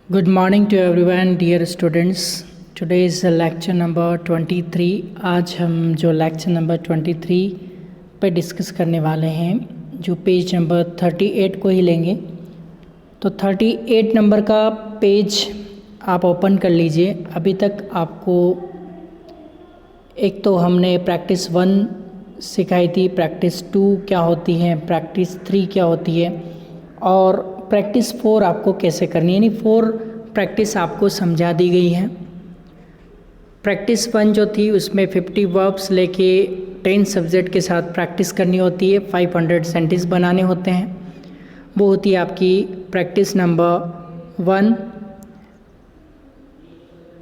Good morning to everyone, dear students. Today is lecture number 23. आज हम जो lecture number 23 पे डिस्कस करने वाले हैं, जो पेज नंबर 38 को ही लेंगे। तो 38 नंबर का पेज आप ओपन कर लीजिए। अभी तक आपको एक तो हमने प्रैक्टिस 1 सिखाई थी, प्रैक्टिस 2 क्या होती है, प्रैक्टिस 3 क्या होती है और प्रैक्टिस 4 आपको कैसे करनी है, यानी 4 प्रैक्टिस आपको समझा दी गई है। प्रैक्टिस 1 जो थी उसमें 50 वर्ब्स लेके 10 सब्जेक्ट के साथ प्रैक्टिस करनी होती है, 500 सेंटेंस बनाने होते हैं। वो होती है आपकी प्रैक्टिस नंबर 1।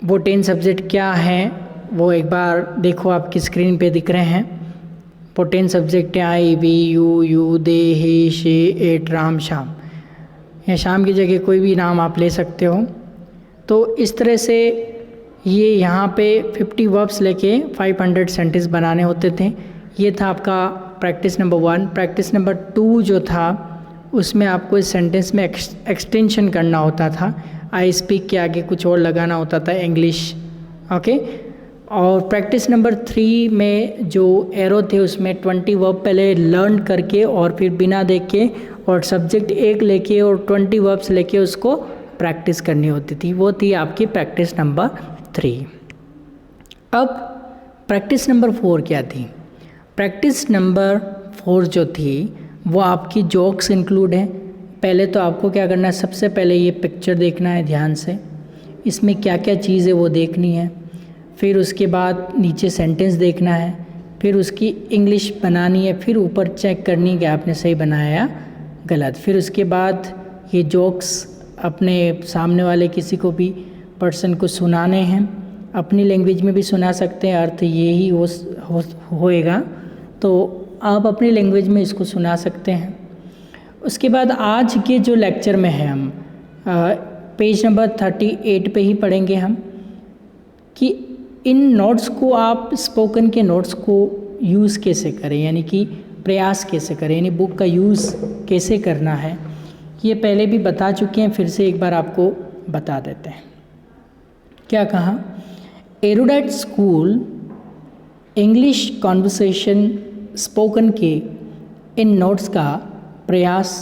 वो 10 सब्जेक्ट क्या हैं वो एक बार देखो, आपकी स्क्रीन पे दिख रहे हैं। वो 10 सब्जेक्ट हैं आई, वी, यू, दे, हे, शे, एट, राम, शाम। या शाम की जगह कोई भी नाम आप ले सकते हो। तो इस तरह से ये यहाँ पे 50 वर्ब्स लेके 500 सेंटेंस बनाने होते थे। ये था आपका प्रैक्टिस नंबर 1। प्रैक्टिस नंबर 2 जो था उसमें आपको इस सेंटेंस में एक्सटेंशन करना होता था। आई स्पीक के आगे कुछ और लगाना होता था, इंग्लिश। ओके। और प्रैक्टिस नंबर 3 में जो एरो थे उसमें 20 वर्ब पहले लर्न करके और फिर बिना देख के और सब्जेक्ट एक लेके और 20 वर्ब्स लेके उसको प्रैक्टिस करनी होती थी। वो थी आपकी प्रैक्टिस नंबर 3। अब प्रैक्टिस नंबर 4 क्या थी? प्रैक्टिस नंबर 4 जो थी वो आपकी जोक्स इंक्लूड है। पहले तो आपको क्या करना है, सबसे पहले ये पिक्चर देखना है ध्यान से, इसमें क्या क्या चीज़ है वो देखनी है। फिर उसके बाद नीचे सेंटेंस देखना है, फिर उसकी इंग्लिश बनानी है, फिर ऊपर चेक करनी है कि आपने सही बनाया या गलत। फिर उसके बाद ये जोक्स अपने सामने वाले किसी को भी पर्सन को सुनाने हैं। अपनी लैंग्वेज में भी सुना सकते हैं, अर्थ यही होएगा, तो आप अपनी लैंग्वेज में इसको सुना सकते हैं। उसके बाद आज के जो लेक्चर में है हम पेज नंबर 38 पे ही पढ़ेंगे हम कि इन नोट्स को आप स्पोकन के नोट्स को यूज़ कैसे करें, यानी कि प्रयास कैसे करें, यानी बुक का यूज़ कैसे करना है। ये पहले भी बता चुके हैं, फिर से एक बार आपको बता देते हैं। क्या कहा? Erudite school English conversation spoken के इन नोट्स का प्रयास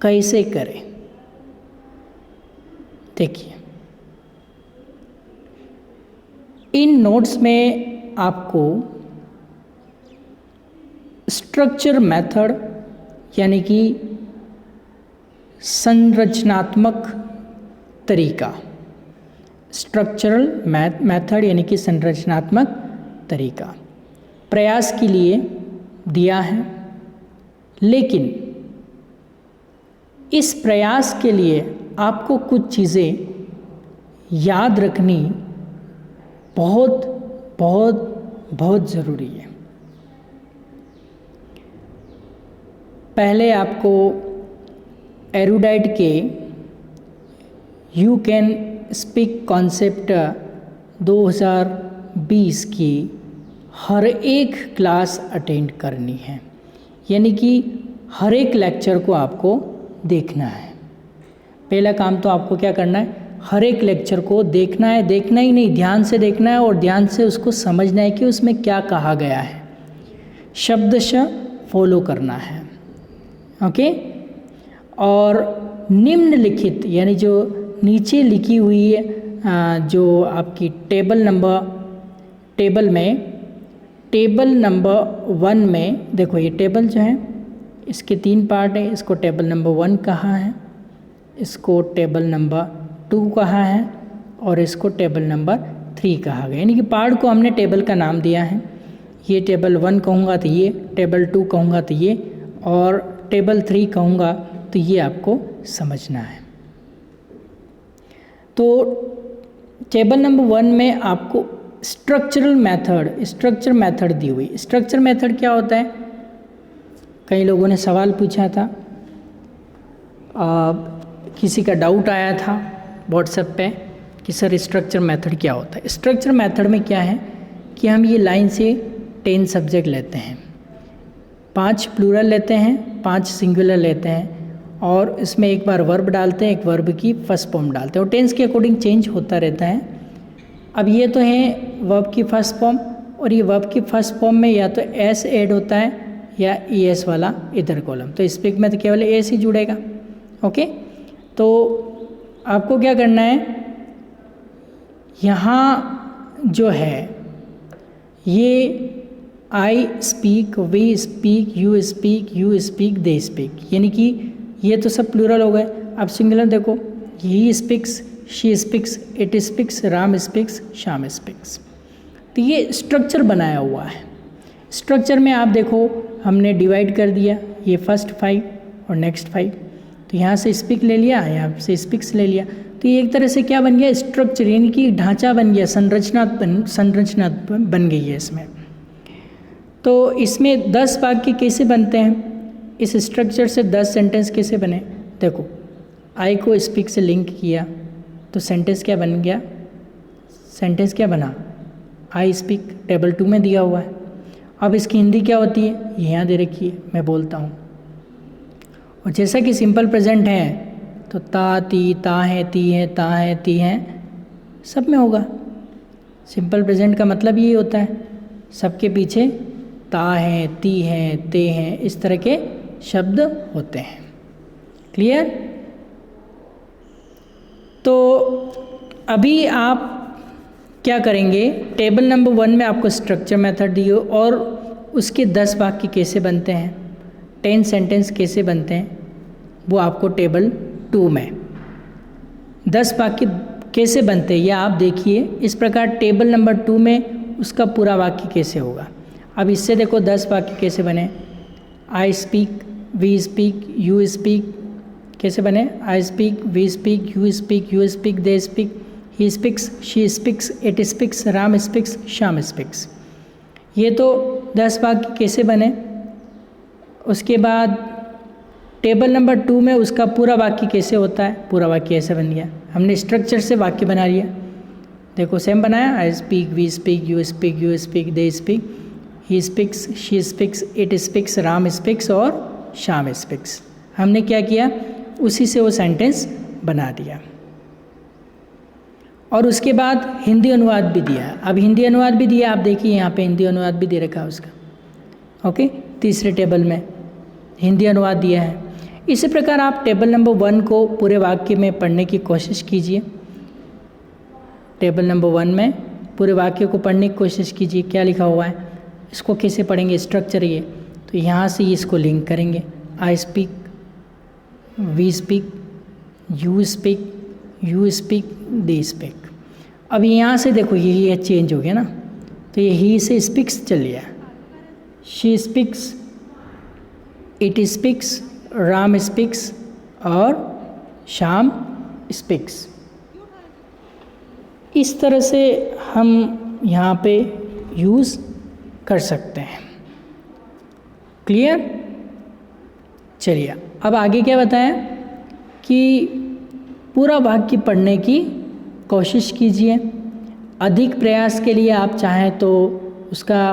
कैसे करें। देखिए, इन नोट्स में आपको स्ट्रक्चर मेथड यानी कि संरचनात्मक तरीका, स्ट्रक्चरल मेथड यानी कि संरचनात्मक तरीका प्रयास के लिए दिया है। लेकिन इस प्रयास के लिए आपको कुछ चीज़ें याद रखनी बहुत बहुत बहुत ज़रूरी है। पहले आपको एरुडाइट के यू कैन स्पीक कॉन्सेप्ट 2020 की हर एक क्लास अटेंड करनी है, यानी कि हर एक लेक्चर को आपको देखना है। पहला काम तो आपको क्या करना है, हर एक लेक्चर को देखना है। देखना ही नहीं, ध्यान से देखना है और ध्यान से उसको समझना है कि उसमें क्या कहा गया है, शब्दशः फॉलो करना है। ओके। और निम्नलिखित यानी जो नीचे लिखी हुई है जो आपकी टेबल नंबर 1 में देखो, ये टेबल जो है इसके 3 पार्ट है। इसको टेबल नंबर 1 कहा है, इसको टेबल नंबर 2 कहा है और इसको टेबल नंबर 3 कहा गया, यानी कि पार्ट को हमने टेबल का नाम दिया है। ये टेबल 1 कहूँगा तो ये, टेबल 2 कहूँगा तो ये, और टेबल 3 कहूँगा तो ये आपको समझना है। तो टेबल नंबर 1 में आपको स्ट्रक्चर मेथड दी हुई। स्ट्रक्चर मेथड क्या होता है? कई लोगों ने सवाल पूछा था, किसी का डाउट आया था व्हाट्सएप पे कि सर स्ट्रक्चर मेथड क्या होता है। स्ट्रक्चर मेथड में क्या है कि हम ये लाइन से 10 सब्जेक्ट लेते हैं, 5 प्लूरल लेते हैं, 5 सिंगुलर लेते हैं और इसमें एक बार वर्ब डालते हैं, एक वर्ब की फर्स्ट फॉर्म डालते हैं और टेंस के अकॉर्डिंग चेंज होता रहता है। अब ये तो है वर्ब की फर्स्ट फॉर्म, और ये वर्ब की फर्स्ट फॉर्म में या तो एस ऐड होता है या ई एस वाला इधर कॉलम, तो स्पीक में तो केवल एस ही जुड़ेगा। ओके, तो आपको क्या करना है, यहाँ जो है ये I speak, we speak, you speak, they speak, यानी कि ये तो सब प्लूरल हो गए। अब सिंगुलर देखो, ही speaks, she speaks, it speaks, Ram speaks, Shyam speaks. तो ये स्ट्रक्चर बनाया हुआ है। स्ट्रक्चर में आप देखो हमने डिवाइड कर दिया, ये फर्स्ट 5 और नेक्स्ट 5, तो यहाँ से स्पीक ले लिया, यहाँ से स्पीक्स ले लिया, तो ये एक तरह से क्या बन गया, स्ट्रक्चर, यानी कि ढांचा बन गया, संरचना बन गई है इसमें। तो इसमें 10 वाक्य कैसे बनते हैं, इस स्ट्रक्चर से 10 सेंटेंस कैसे बने, देखो आई को स्पीक से लिंक किया तो सेंटेंस क्या बन गया, सेंटेंस क्या बना, आई स्पीक, टेबल 2 में दिया हुआ है। अब इसकी हिंदी क्या होती है, यहाँ दे रखी है, मैं बोलता हूँ। और जैसा कि सिंपल प्रेजेंट है तो ता, ती, ता है, ती है, ता है, ती है, सब में होगा। सिंपल प्रेजेंट का मतलब ये होता है, सबके पीछे ता है, ती है, ते हैं, इस तरह के शब्द होते हैं। क्लियर? तो अभी आप क्या करेंगे, टेबल नंबर 1 में आपको स्ट्रक्चर मेथड दिए और उसके 10 वाक्य कैसे बनते हैं, 10 सेंटेंस कैसे बनते हैं, वो आपको टेबल 2 में 10 वाक्य कैसे बनते हैं, यह आप देखिए। इस प्रकार टेबल नंबर 2 में उसका पूरा वाक्य कैसे होगा। अब इससे देखो 10 वाक्य कैसे बने, I speak, we speak, you speak, कैसे बने, I speak, we speak, you speak, they speak, he speaks, she speaks, it speaks, Ram speaks, Shyam speaks. ये तो 10 वाक्य कैसे बने। उसके बाद टेबल नंबर 2 में उसका पूरा वाक्य कैसे होता है, पूरा वाक्य ऐसे बन गया, हमने स्ट्रक्चर से वाक्य बना लिया। देखो सेम बनाया, I speak, we speak, you speak, they speak, he speaks, she speaks, it speaks, Ram speaks और श्याम स्पीक्स। हमने क्या किया, उसी से वो सेंटेंस बना दिया। और उसके बाद हिंदी अनुवाद भी दिया। अब हिंदी अनुवाद भी दिया, आप देखिए यहाँ पे हिंदी अनुवाद भी दे रखा है उसका। ओके, तीसरे टेबल में हिंदी अनुवाद दिया है। इसी प्रकार आप टेबल नंबर 1 को पूरे वाक्य में पढ़ने की कोशिश कीजिए। टेबल नंबर 1 में पूरे वाक्य को पढ़ने की कोशिश कीजिए, क्या लिखा हुआ है, इसको कैसे पढ़ेंगे, स्ट्रक्चर ये, तो यहाँ से इसको लिंक करेंगे, I speak, we speak, you speak, they speak. अब यहाँ से देखो ये चेंज हो गया ना, तो ये ही से स्पीक्स चल गया, she speaks, it speaks, Ram speaks और श्याम स्पीक्स। इस तरह से हम यहाँ पे यूज़ कर सकते हैं। क्लियर? चलिए अब आगे क्या बताएं कि पूरा वाक्य पढ़ने की कोशिश कीजिए। अधिक प्रयास के लिए आप चाहें तो उसका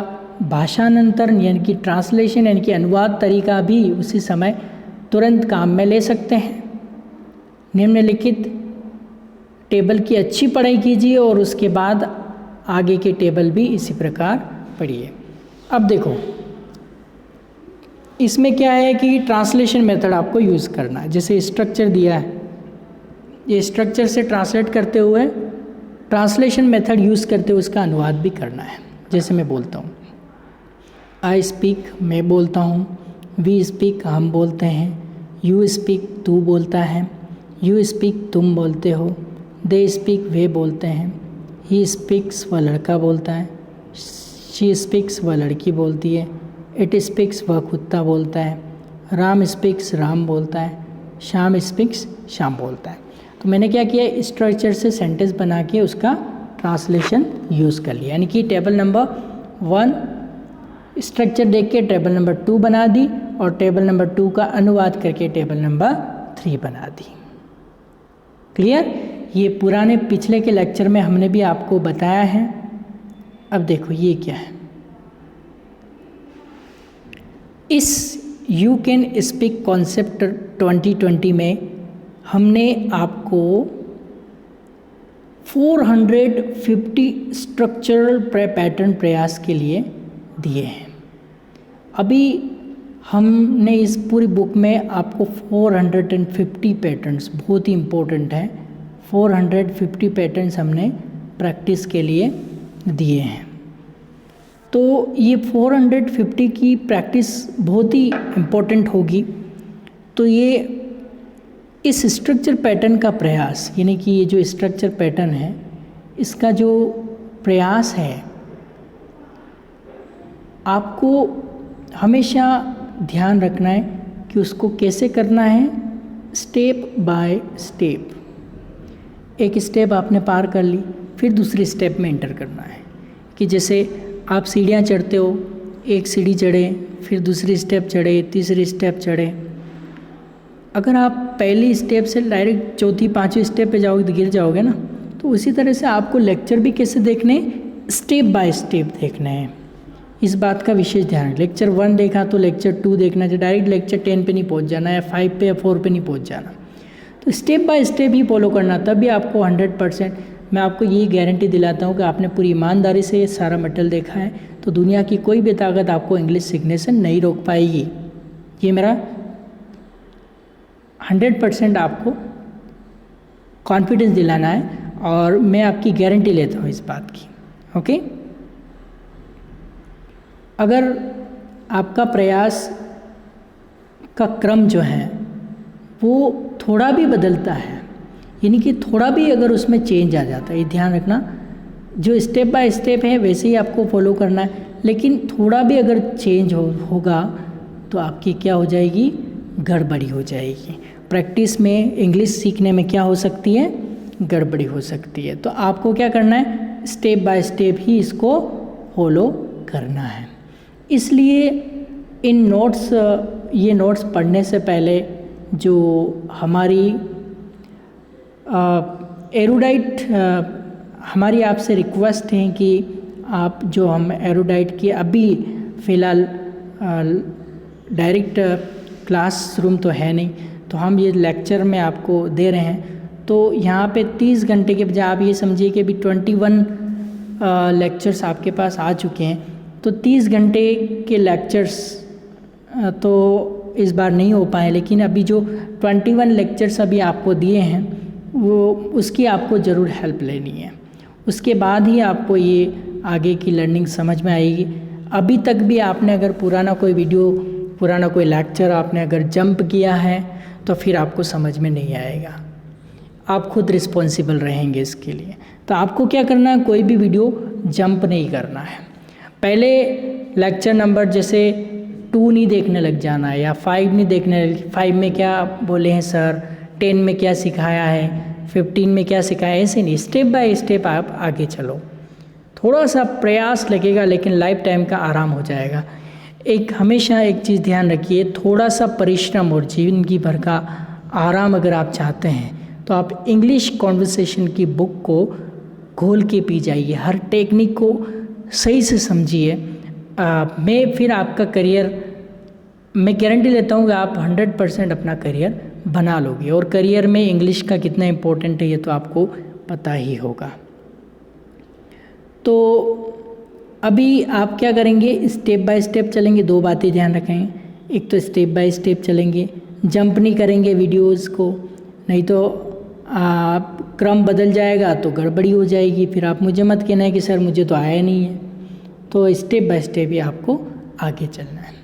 भाषांतरण यानी कि ट्रांसलेशन यानी कि अनुवाद तरीका भी उसी समय तुरंत काम में ले सकते हैं। निम्नलिखित टेबल की अच्छी पढ़ाई कीजिए और उसके बाद आगे के टेबल भी इसी प्रकार पढ़िए। अब देखो इसमें क्या है कि ट्रांसलेशन मेथड आपको यूज़ करना है। जैसे स्ट्रक्चर दिया है, ये स्ट्रक्चर से ट्रांसलेट करते हुए ट्रांसलेशन मेथड यूज़ करते हुए उसका अनुवाद भी करना है। जैसे मैं बोलता हूँ, आई स्पीक, मैं बोलता हूँ, वी स्पीक, हम बोलते हैं, यू स्पीक, तू बोलता है, यू स्पीक, तुम बोलते हो, दे स्पीक, वे बोलते हैं, ही स्पीक्स, वह लड़का बोलता है, शी स्पीक्स, वह लड़की बोलती है, इट स्पीक्स, वह कुत्ता बोलता है, राम स्पीक्स, राम बोलता है, श्याम स्पीक्स, श्याम बोलता है। तो मैंने क्या किया, स्ट्रक्चर से सेंटेंस बना के उसका ट्रांसलेशन यूज़ कर लिया। यानी कि टेबल नंबर 1 स्ट्रक्चर देख के टेबल नंबर 2 बना दी और टेबल नंबर 2 का अनुवाद करके टेबल नंबर 3 बना दी। क्लियर? ये पुराने पिछले के लेक्चर में हमने भी आपको बताया है। अब देखो ये क्या है, इस यू कैन स्पीक कॉन्सेप्ट 2020 में हमने आपको 450 स्ट्रक्चरल पैटर्न प्रयास के लिए दिए हैं। अभी हमने इस पूरी बुक में आपको 450 पैटर्न्स, बहुत ही इम्पोर्टेंट है, 450 पैटर्न्स हमने प्रैक्टिस के लिए दिए हैं। तो ये 450 की प्रैक्टिस बहुत ही इम्पोर्टेंट होगी। तो ये इस स्ट्रक्चर पैटर्न का प्रयास, यानी कि ये जो स्ट्रक्चर पैटर्न है इसका जो प्रयास है, आपको हमेशा ध्यान रखना है कि उसको कैसे करना है, स्टेप बाय स्टेप। एक स्टेप आपने पार कर ली, फिर दूसरी स्टेप में एंटर करना है। कि जैसे आप सीढ़ियाँ चढ़ते हो, एक सीढ़ी चढ़े, फिर दूसरी स्टेप चढ़े, तीसरी स्टेप चढ़े। अगर आप पहली स्टेप से डायरेक्ट चौथी पांचवी स्टेप पे जाओगे तो गिर जाओगे ना। तो उसी तरह से आपको लेक्चर भी कैसे देखने, स्टेप बाय स्टेप देखना है। इस बात का विशेष ध्यान। लेक्चर 1 देखा तो लेक्चर 2 देखना चाहिए, डायरेक्ट लेक्चर 10 पे नहीं पहुंच जाना, या 5 पे या 4 पे नहीं पहुंच जाना। तो step by step he follow करना, तब भी आपको 100% मैं आपको यही गारंटी दिलाता हूँ कि आपने पूरी ईमानदारी से ये सारा मटेरियल देखा है तो दुनिया की कोई भी ताकत आपको इंग्लिश सीखने से नहीं रोक पाएगी। ये मेरा 100% आपको कॉन्फिडेंस दिलाना है और मैं आपकी गारंटी लेता हूँ इस बात की। ओके, अगर आपका प्रयास का क्रम जो है वो थोड़ा भी बदलता है, यानी कि थोड़ा भी अगर उसमें चेंज आ जाता है, ये ध्यान रखना, जो स्टेप बाय स्टेप है वैसे ही आपको फॉलो करना है, लेकिन थोड़ा भी अगर चेंज होगा तो आपकी क्या हो जाएगी, गड़बड़ी हो जाएगी। प्रैक्टिस में, इंग्लिश सीखने में क्या हो सकती है, गड़बड़ी हो सकती है। तो आपको क्या करना है, स्टेप बाय स्टेप ही इसको फॉलो करना है। इसलिए इन नोट्स, ये नोट्स पढ़ने से पहले जो हमारी एरुडाइट, हमारी आपसे रिक्वेस्ट है कि आप जो हम एरुडाइट की अभी फ़िलहाल डायरेक्ट क्लासरूम तो है नहीं, तो हम ये लेक्चर में आपको दे रहे हैं। तो यहाँ पे 30 घंटे के बजाय आप ये समझिए कि अभी 21 लेक्चर्स आपके पास आ चुके हैं। तो 30 घंटे के लेक्चर्स तो इस बार नहीं हो पाए, लेकिन अभी जो 21 लेक्चर्स अभी आपको दिए हैं वो उसकी आपको ज़रूर हेल्प लेनी है। उसके बाद ही आपको ये आगे की लर्निंग समझ में आएगी। अभी तक भी आपने अगर पुराना कोई वीडियो, पुराना कोई लेक्चर आपने अगर जंप किया है तो फिर आपको समझ में नहीं आएगा। आप खुद रिस्पॉन्सिबल रहेंगे इसके लिए। तो आपको क्या करना है, कोई भी वीडियो जंप नहीं करना है। पहले लेक्चर नंबर जैसे 2 नहीं देखने लग जाना है, या 5 नहीं देखने, 5 में क्या बोले हैं सर, 10 में क्या सिखाया है, 15 में क्या सिखाया है, ऐसे नहीं, स्टेप बाय स्टेप आप आगे चलो। थोड़ा सा प्रयास लगेगा लेकिन लाइफ टाइम का आराम हो जाएगा। हमेशा एक चीज़ ध्यान रखिए, थोड़ा सा परिश्रम और जिंदगी भर का आराम अगर आप चाहते हैं तो आप इंग्लिश कॉन्वर्सेशन की बुक को घोल के पी जाइए, हर टेक्निक को सही से समझिए। मैं फिर आपका करियर, मैं गारंटी लेता हूँ कि आप 100% अपना करियर बना लोगे। और करियर में इंग्लिश का कितना इम्पोर्टेंट है ये तो आपको पता ही होगा। तो अभी आप क्या करेंगे, स्टेप बाय स्टेप चलेंगे। 2 बातें ध्यान रखेंगे, एक तो स्टेप बाय स्टेप चलेंगे, जंप नहीं करेंगे वीडियोस को, नहीं तो आप क्रम बदल जाएगा तो गड़बड़ी हो जाएगी। फिर आप मुझे मत कहना है कि सर मुझे तो आया नहीं है। तो स्टेप बाय स्टेप ही आपको आगे चलना है।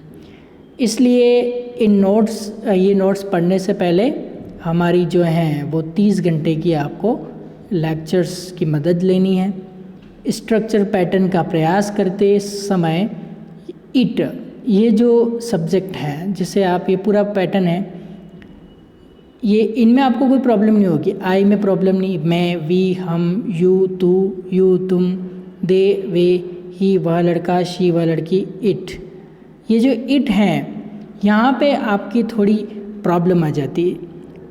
इसलिए ये नोट्स पढ़ने से पहले हमारी जो हैं वो 30 घंटे की आपको लेक्चर्स की मदद लेनी है। स्ट्रक्चर पैटर्न का प्रयास करते समय ये जो सब्जेक्ट है, जिसे आप, ये पूरा पैटर्न है, ये इनमें आपको कोई प्रॉब्लम नहीं होगी। आई में प्रॉब्लम नहीं, मैं, वी, हम, यू, तू, यू, तुम, दे, वे, ही, वह लड़का, शी, वह लड़की, इट, ये जो इट हैं यहाँ पे आपकी थोड़ी प्रॉब्लम आ जाती है।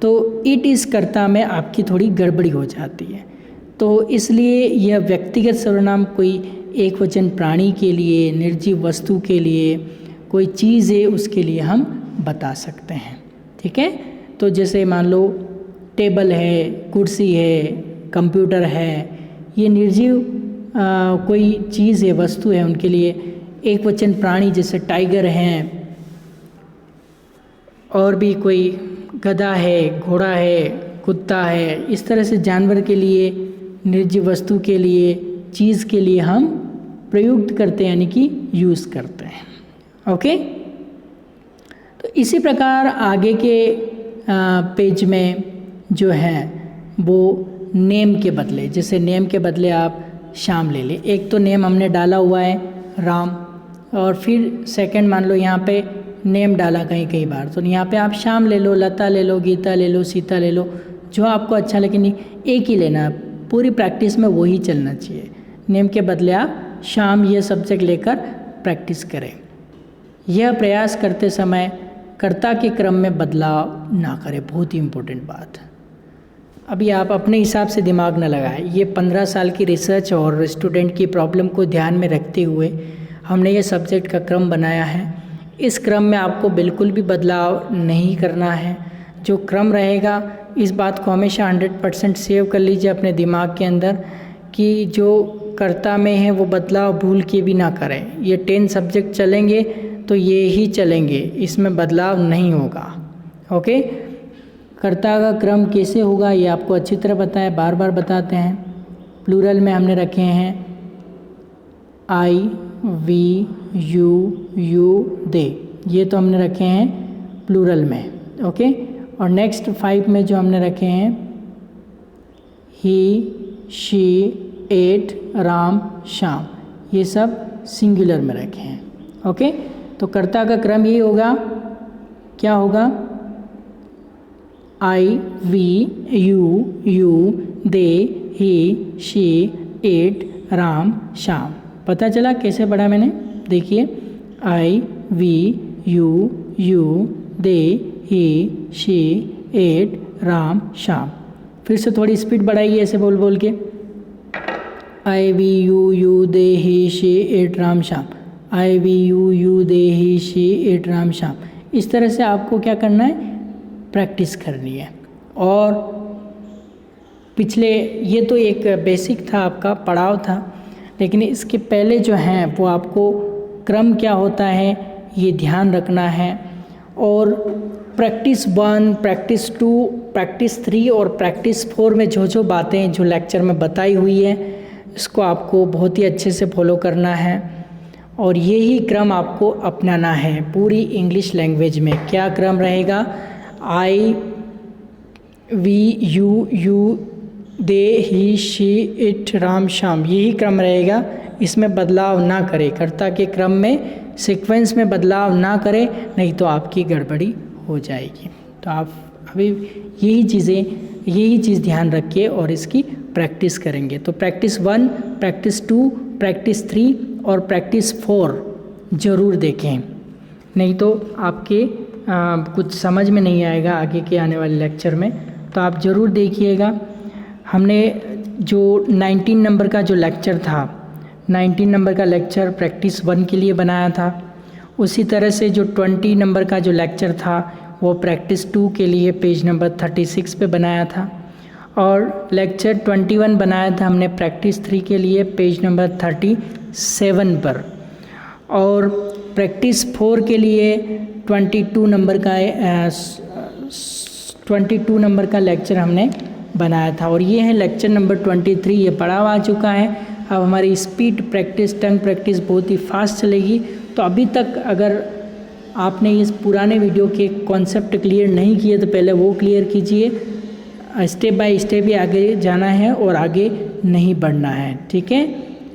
तो इट इस कर्ता में आपकी थोड़ी गड़बड़ी हो जाती है। तो इसलिए यह व्यक्तिगत सर्वनाम कोई एक वचन प्राणी के लिए, निर्जीव वस्तु के लिए, कोई चीज़ है उसके लिए हम बता सकते हैं। ठीक है, तो जैसे मान लो टेबल है, कुर्सी है, कंप्यूटर है, ये निर्जीव कोई चीज़ है, वस्तु है, उनके लिए एक वचन प्राणी जैसे टाइगर हैं, और भी कोई गधा है, घोड़ा है, कुत्ता है, इस तरह से जानवर के लिए, निर्जीव वस्तु के लिए, चीज़ के लिए हम प्रयुक्त करते हैं, यानी कि यूज़ करते हैं। ओके, तो इसी प्रकार आगे के पेज में जो है वो नेम के बदले, जैसे नेम के बदले आप श्याम ले लें। एक तो नेम हमने डाला हुआ है राम, और फिर सेकंड मान लो यहाँ पे नेम डाला कई बार, तो यहाँ पे आप श्याम ले लो, लता ले लो, गीता ले लो, सीता ले लो, जो आपको अच्छा लगे। नहीं, एक ही लेना, पूरी प्रैक्टिस में वही चलना चाहिए। नेम के बदले आप श्याम ये सब्जेक्ट लेकर प्रैक्टिस करें। यह प्रयास करते समय कर्ता के क्रम में बदलाव ना करें, बहुत ही इम्पोर्टेंट बात। अभी आप अपने हिसाब से दिमाग न लगाएं, ये 15 साल की रिसर्च और स्टूडेंट की प्रॉब्लम को ध्यान में रखते हुए हमने ये सब्जेक्ट का क्रम बनाया है। इस क्रम में आपको बिल्कुल भी बदलाव नहीं करना है। जो क्रम रहेगा, इस बात को हमेशा 100% सेव कर लीजिए अपने दिमाग के अंदर कि जो कर्ता में है वो बदलाव भूल के भी ना करें। ये 10 सब्जेक्ट चलेंगे तो ये ही चलेंगे, इसमें बदलाव नहीं होगा। ओके, कर्ता का क्रम कैसे होगा ये आपको अच्छी तरह बताया, बार बार बताते हैं। प्लूरल में हमने रखे हैं आई, वी, यू, दे, ये तो हमने रखे हैं प्लूरल में। ओके, और नेक्स्ट 5 में जो हमने रखे हैं ही, शी, एट, राम, श्याम, ये सब सिंगुलर में रखे हैं। ओके, तो कर्ता का क्रम यही होगा, क्या होगा? I, we, you, they, he, she, it, Ram, Shyam. पता चला कैसे पढ़ा मैंने? देखिए, I, we, you, they, he, she, it, Ram, Shyam. फिर से थोड़ी स्पीड बढ़ाइए ऐसे बोल बोल के। I, we, you, they, he, she, it, Ram, Shyam. I, we, you, they, he, she, it, Ram, Shyam. इस तरह से आपको क्या करना है? प्रैक्टिस करनी है। और पिछले, ये तो एक बेसिक था, आपका पड़ाव था, लेकिन इसके पहले जो हैं वो आपको क्रम क्या होता है ये ध्यान रखना है। और प्रैक्टिस 1, प्रैक्टिस 2, प्रैक्टिस 3 और प्रैक्टिस 4 में जो बातें जो लेक्चर में बताई हुई है, इसको आपको बहुत ही अच्छे से फॉलो करना है। और यही क्रम आपको अपनाना है पूरी इंग्लिश लैंग्वेज में। क्या क्रम रहेगा? I, we, you, they, he, she, it, Ram, Shyam, यही क्रम रहेगा। इसमें बदलाव ना करें, कर्ता के क्रम में सीक्वेंस में बदलाव ना करें, नहीं तो आपकी गड़बड़ी हो जाएगी। तो आप अभी यही चीज़ ध्यान रखिए और इसकी प्रैक्टिस करेंगे। तो प्रैक्टिस 1, प्रैक्टिस 2, प्रैक्टिस 3 और प्रैक्टिस 4 ज़रूर देखें, नहीं तो आपके कुछ समझ में नहीं आएगा आगे के आने वाले लेक्चर में। तो आप ज़रूर देखिएगा। हमने जो 19 नंबर का जो लेक्चर था, 19 नंबर का लेक्चर प्रैक्टिस 1 के लिए बनाया था। उसी तरह से जो 20 नंबर का जो लेक्चर था वो प्रैक्टिस 2 के लिए पेज नंबर 36 पे बनाया था। और लेक्चर 21 बनाया था हमने प्रैक्टिस 3 के लिए पेज नंबर 37 पर। और प्रैक्टिस 4 के लिए 22 नंबर का लेक्चर हमने बनाया था। और ये है लेक्चर नंबर 23, ये पड़ाव आ चुका है। अब हमारी स्पीड प्रैक्टिस, टंग प्रैक्टिस बहुत ही फास्ट चलेगी। तो अभी तक अगर आपने इस पुराने वीडियो के कॉन्सेप्ट क्लियर नहीं किए तो पहले वो क्लियर कीजिए। स्टेप बाय स्टेप ही आगे जाना है और आगे नहीं बढ़ना है, ठीक है।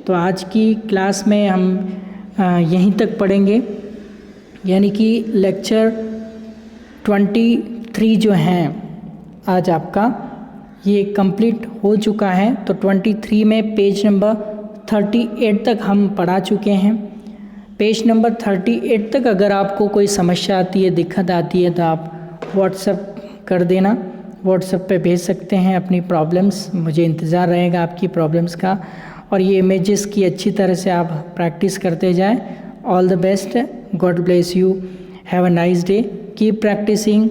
तो आज की क्लास में हम यहीं तक पढ़ेंगे, यानी कि लेक्चर 23 जो हैं आज आपका ये कंप्लीट हो चुका है। तो 23 में पेज नंबर 38 तक हम पढ़ा चुके हैं। पेज नंबर 38 तक अगर आपको कोई समस्या आती है, दिक्कत आती है, तो आप व्हाट्सएप कर देना, व्हाट्सएप पे भेज सकते हैं अपनी प्रॉब्लम्स। मुझे इंतज़ार रहेगा आपकी प्रॉब्लम्स का। और ये इमेजेस की अच्छी तरह से आप प्रैक्टिस करते जाएं। All the best, God bless you, have a nice day. Keep practising,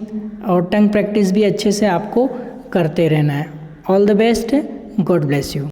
और टंग प्रैक्टिस भी अच्छे से आपको करते रहना है। All the best, God bless you.